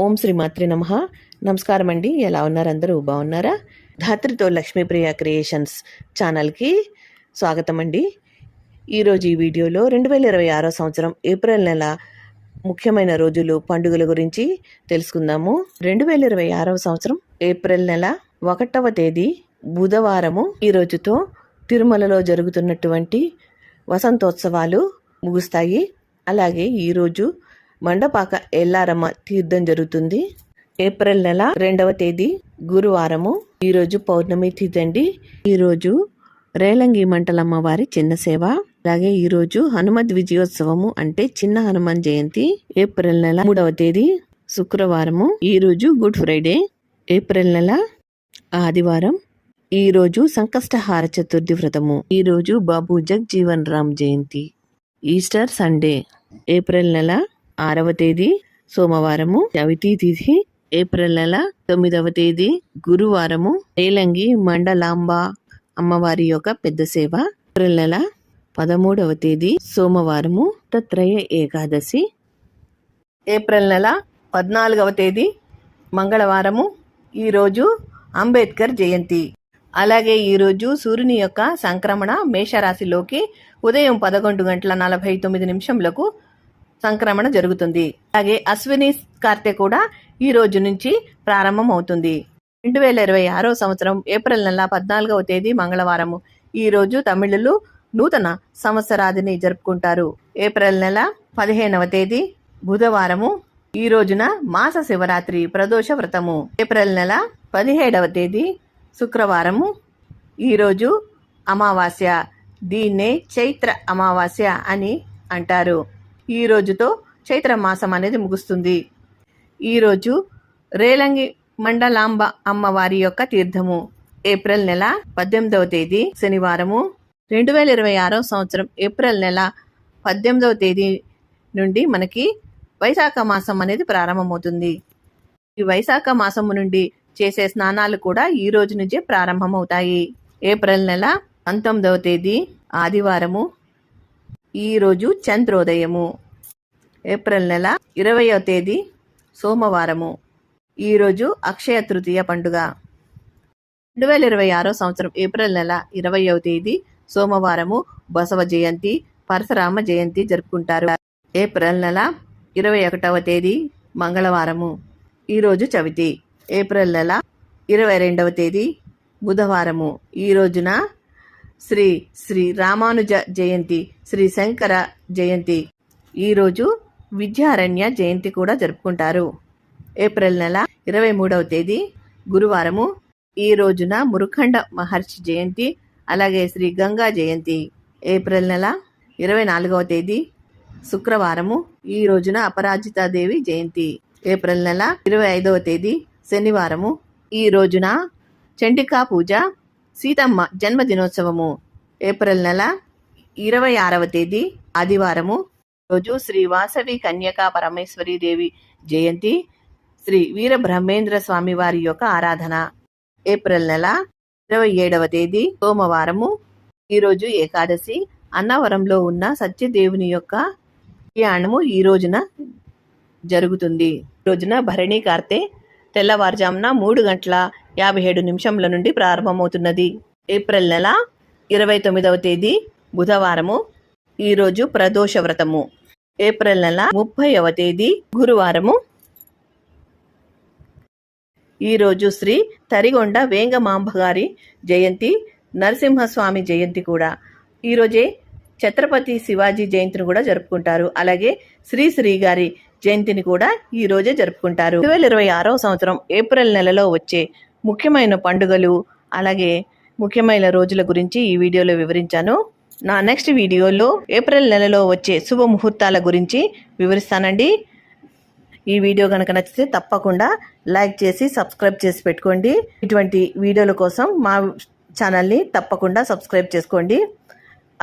ఓం శ్రీ మాత్రే నమః. నమస్కారం అండి. ఎలా ఉన్నారు? అందరూ బాగున్నారా? ధాత్రితో లక్ష్మీప్రియ క్రియేషన్స్ ఛానల్కి స్వాగతం అండి. ఈరోజు ఈ వీడియోలో 2026 సంవత్సరం ఏప్రిల్ నెల ముఖ్యమైన రోజులు, పండుగల గురించి తెలుసుకుందాము. 2026 సంవత్సరం ఏప్రిల్ నెల 1వ తేదీ బుధవారము. ఈ రోజుతో తిరుమలలో జరుగుతున్నటువంటి వసంతోత్సవాలు ముగుస్తాయి. అలాగే ఈరోజు మండపాక ఎల్లారమ్మ తీర్థం జరుగుతుంది. ఏప్రిల్ నెల 2వ తేదీ గురువారము. ఈరోజు పౌర్ణమి తిథి అండి. ఈరోజు రేలంగి మంటలమ్మ వారి చిన్న సేవ. అలాగే ఈరోజు హనుమద్ విజయోత్సవము, అంటే చిన్న హనుమాన్ జయంతి. ఏప్రిల్ నెల 3వ తేదీ శుక్రవారము. ఈరోజు గుడ్ ఫ్రైడే. ఏప్రిల్ నెల ఆదివారం. ఈరోజు సంకష్టహార చతుర్థి వ్రతము. ఈరోజు బాబు జగ్జీవన్ రామ్ జయంతి. Easter Sunday. ఏప్రిల్ నెల 6వ తేదీ సోమవారము. చవితి తిథి. ఏప్రిల్ నెల 9వ తేదీ గురువారము. రేలంగి మండలాంబ అమ్మవారి యొక్క పెద్ద సేవ. ఏప్రిల్ నెల 13వ తేదీ సోమవారము. దత్తాత్రేయ ఏకాదశి. ఏప్రిల్ నెల 14వ తేదీ మంగళవారము. ఈరోజు అంబేద్కర్ జయంతి. అలాగే ఈరోజు సూర్యుని యొక్క సంక్రమణ మేషరాశిలోకి ఉదయం 11:49 సంక్రమణ జరుగుతుంది. అలాగే అశ్విని కార్తె కూడా ఈ రోజు నుంచి ప్రారంభం అవుతుంది. 2026 సంవత్సరం ఏప్రిల్ నెల 14వ తేదీ మంగళవారము. ఈ రోజు తమిళులు నూతన సంవత్సరాదిని జరుపుకుంటారు. ఏప్రిల్ నెల 15వ తేదీ బుధవారము. ఈ రోజున మాస శివరాత్రి ప్రదోష వ్రతము. ఏప్రిల్ నెల 17వ తేదీ శుక్రవారము. ఈరోజు అమావాస్య. దీన్నే చైత్ర అమావాస్య అని అంటారు. ఈ రోజుతో చైత్ర మాసం అనేది ముగుస్తుంది. ఈరోజు రేలంగి మండలాంబ అమ్మవారి యొక్క తీర్థము. ఏప్రిల్ నెల 18వ తేదీ శనివారము. 2026 సంవత్సరం ఏప్రిల్ నెల 18వ తేదీ నుండి మనకి వైశాఖ మాసం అనేది ప్రారంభమవుతుంది. ఈ వైశాఖ మాసము నుండి చేసే స్నానాలు కూడా ఈ రోజు నుంచే ప్రారంభమవుతాయి. ఏప్రిల్ నెల 19వ తేదీ ఆదివారము. ఈరోజు చంద్రోదయము. ఏప్రిల్ నెల 20వ తేదీ సోమవారము. ఈరోజు అక్షయ తృతీయ పండుగ. 2026 సంవత్సరం ఏప్రిల్ నెల 20వ తేదీ సోమవారము బసవ జయంతి, పరశురామ జయంతి జరుపుకుంటారు. ఏప్రిల్ నెల 21వ తేదీ మంగళవారము. ఈరోజు చవితి. ఏప్రిల్ నెల 22వ తేదీ బుధవారము. ఈ రోజున శ్రీ శ్రీ రామానుజ జయంతి, శ్రీ శంకర జయంతి. ఈరోజు విద్యారణ్య జయంతి కూడా జరుపుకుంటారు. ఏప్రిల్ నెల 23వ తేదీ గురువారము. ఈ రోజున మురుఖండ మహర్షి జయంతి, అలాగే శ్రీ గంగా జయంతి. ఏప్రిల్ నెల 24వ తేదీ శుక్రవారము. ఈ రోజున అపరాజితాదేవి జయంతి. ఏప్రిల్ నెల 25వ తేదీ శనివారము. ఈ రోజున చండికా పూజ, సీతమ్మ జన్మదినోత్సవము. ఏప్రిల్ నెల 26వ తేదీ ఆదివారము. రోజు శ్రీ వాసవి కన్యకా పరమేశ్వరి దేవి జయంతి, శ్రీ వీరబ్రహ్మేంద్ర స్వామి వారి యొక్క ఆరాధన. ఏప్రిల్ నెల 27వ తేదీ సోమవారము. ఈరోజు ఏకాదశి. అన్నవరంలో ఉన్న సత్యదేవుని యొక్క కళ్యాణము ఈ రోజున జరుగుతుంది. ఈ రోజున భరణి కార్తె తెల్లవారుజామున 3:57 నుండి ప్రారంభమవుతున్నది. ఏప్రిల్ నెల 29వ తేదీ బుధవారము. ఈరోజు ప్రదోష వ్రతము. ఏప్రిల్ నెల 30వ తేదీ గురువారము. ఈరోజు శ్రీ తరిగొండ వేంగమాంబగారి జయంతి, నరసింహస్వామి జయంతి కూడా. ఈరోజే ఛత్రపతి శివాజీ జయంతిని కూడా జరుపుకుంటారు. అలాగే శ్రీ గారి జయంతిని కూడా ఈ రోజే జరుపుకుంటారు. 2026 సంవత్సరం ఏప్రిల్ నెలలో వచ్చే ముఖ్యమైన పండుగలు, అలాగే ముఖ్యమైన రోజుల గురించి ఈ వీడియోలో వివరించాను. నా నెక్స్ట్ వీడియోలో ఏప్రిల్ నెలలో వచ్చే శుభ ముహూర్తాల గురించి వివరిస్తానండి. ఈ వీడియో కనుక నచ్చితే తప్పకుండా లైక్ చేసి సబ్స్క్రైబ్ చేసి పెట్టుకోండి. ఇటువంటి వీడియోల కోసం మా ఛానల్ని తప్పకుండా సబ్స్క్రైబ్ చేసుకోండి.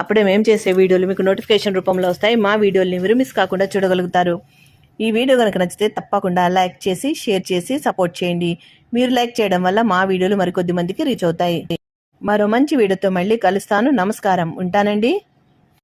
అప్పుడే మేము చేసే వీడియోలు మీకు నోటిఫికేషన్ రూపంలో వస్తాయి. మా వీడియోల్ని మీరు మిస్ కాకుండా చూడగలుగుతారు. ఈ వీడియో కనుక నచ్చితే తప్పకుండా లైక్ చేసి షేర్ చేసి సపోర్ట్ చేయండి. మీరు లైక్ చేయడం వల్ల మా వీడియోలు మరికొద్ది మందికి రీచ్ అవుతాయి. మరో మంచి వీడియోతో మళ్ళీ కలుస్తాను. నమస్కారం. ఉంటానండి.